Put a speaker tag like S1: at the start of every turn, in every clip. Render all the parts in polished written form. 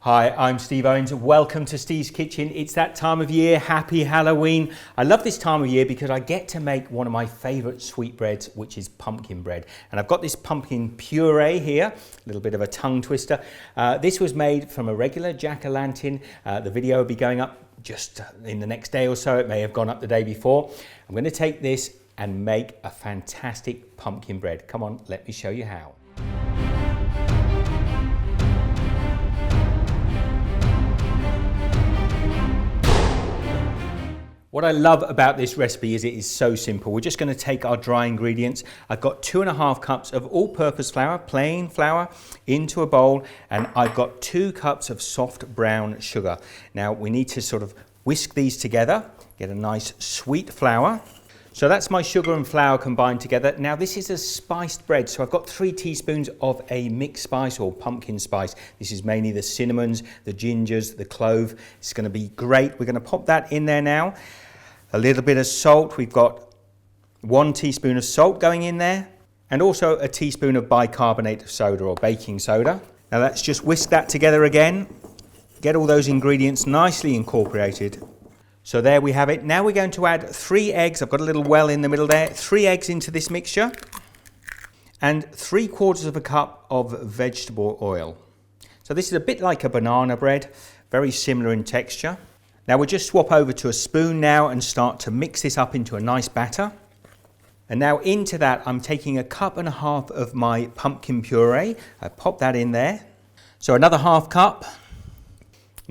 S1: Hi, I'm Steve Owens. Welcome to Steve's Kitchen. It's that time of year. Happy Halloween. I love this time of year because I get to make one of my favorite sweetbreads, which is pumpkin bread. And I've got this pumpkin puree here, a little bit of a tongue twister. This was made from a regular jack-o'-lantern. The video will be going up just in the next day or so. It may have gone up the day before. I'm going to take this and make a fantastic pumpkin bread. Come on, let me show you how. What I love about this recipe is it is so simple. We're just going to take our dry ingredients. I've got 2.5 cups of all-purpose flour, plain flour, into a bowl, and I've got 2 cups of soft brown sugar. Now we need to sort of whisk these together, get a nice sweet flour. So that's my sugar and flour combined together. Now this is a spiced bread, so I've got 3 teaspoons of a mixed spice or pumpkin spice. This is mainly the cinnamons, the gingers, the clove. It's going to be great. We're going to pop that in there now. A little bit of salt. We've got 1 teaspoon of salt going in there, and also a teaspoon of bicarbonate of soda or baking soda. Now let's just whisk that together again. Get all those ingredients nicely incorporated. So there we have it. Now we're going to add 3 eggs. I've got a little well in the middle there. 3 eggs into this mixture and 3/4 of a cup of vegetable oil. So this is a bit like a banana bread, very similar in texture. Now we'll just swap over to a spoon now and start to mix this up into a nice batter. And now into that I'm taking 1.5 cups of my pumpkin puree. I pop that in there. So another 1/2 cup.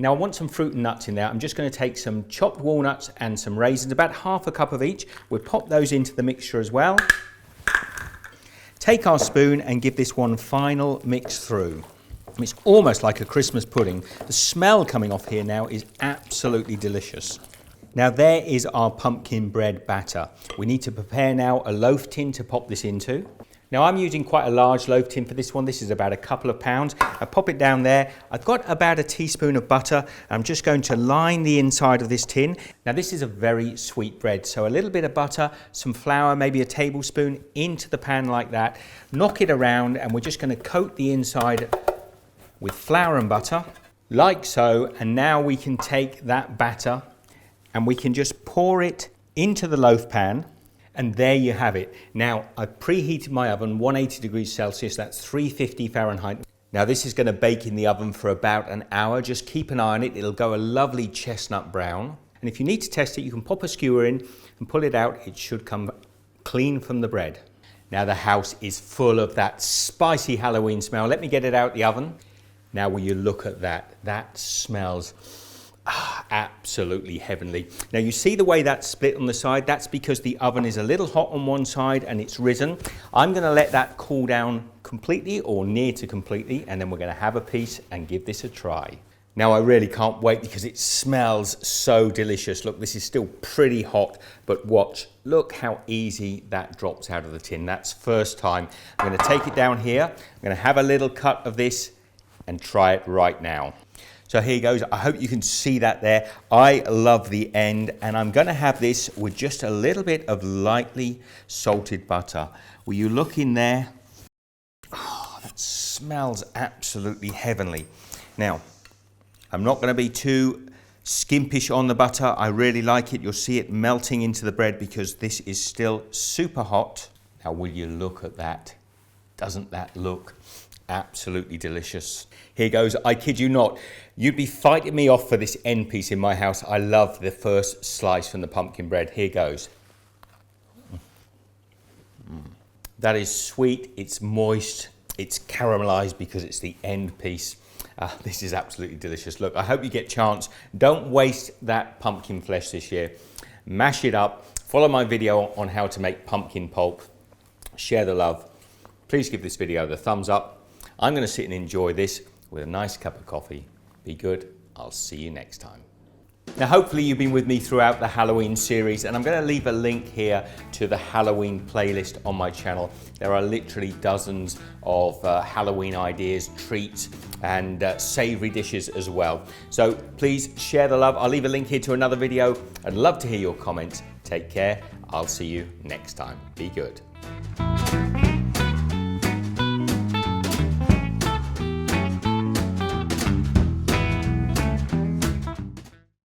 S1: Now I want some fruit and nuts in there. I'm just going to take some chopped walnuts and some raisins, about 1/2 cup of each. We'll pop those into the mixture as well. Take our spoon and give this one final mix through. It's almost like a Christmas pudding. The smell coming off here now is absolutely delicious. Now there is our pumpkin bread batter. We need to prepare now a loaf tin to pop this into. Now I'm using quite a large loaf tin for this one. This is about a couple of pounds. I pop it down there. I've got about a teaspoon of butter. I'm just going to line the inside of this tin. Now this is a very sweet bread, so a little bit of butter, some flour, maybe a tablespoon into the pan like that. Knock it around and we're just going to coat the inside with flour and butter, like so, and now we can take that batter and we can just pour it into the loaf pan, and there you have it. Now, I've preheated my oven, 180 degrees Celsius, that's 350 Fahrenheit. Now this is going to bake in the oven for about an hour. Just keep an eye on it, it'll go a lovely chestnut brown. And if you need to test it, you can pop a skewer in and pull it out. It should come clean from the bread. Now the house is full of that spicy Halloween smell. Let me get it out the oven. Now will you look at that? That smells absolutely heavenly. Now you see the way that's split on the side? That's because the oven is a little hot on one side and it's risen. I'm going to let that cool down completely or near to completely, and then we're going to have a piece and give this a try. Now I really can't wait because it smells so delicious. Look, this is still pretty hot, but watch. Look how easy that drops out of the tin. That's first time. I'm going to take it down here. I'm going to have a little cut of this and try it right now. So here goes. I hope you can see that there. I love the end, and I'm going to have this with just a little bit of lightly salted butter. Will you look in there? Oh, that smells absolutely heavenly. Now, I'm not going to be too skimpish on the butter. I really like it. You'll see it melting into the bread because this is still super hot. Now, will you look at that? Doesn't that look absolutely delicious? Here goes. I kid you not. You'd be fighting me off for this end piece in my house. I love the first slice from the pumpkin bread. Here goes. That is sweet. It's moist. It's caramelized because it's the end piece. This is absolutely delicious. Look, I hope you get a chance. Don't waste that pumpkin flesh this year. Mash it up. Follow my video on how to make pumpkin pulp. Share the love. Please give this video the thumbs up. I'm going to sit and enjoy this with a nice cup of coffee. Be good. I'll see you next time. Now, hopefully you've been with me throughout the Halloween series, and I'm going to leave a link here to the Halloween playlist on my channel. There are literally dozens of Halloween ideas, treats, and savory dishes as well. So please share the love. I'll leave a link here to another video. I'd love to hear your comments. Take care. I'll see you next time. Be good.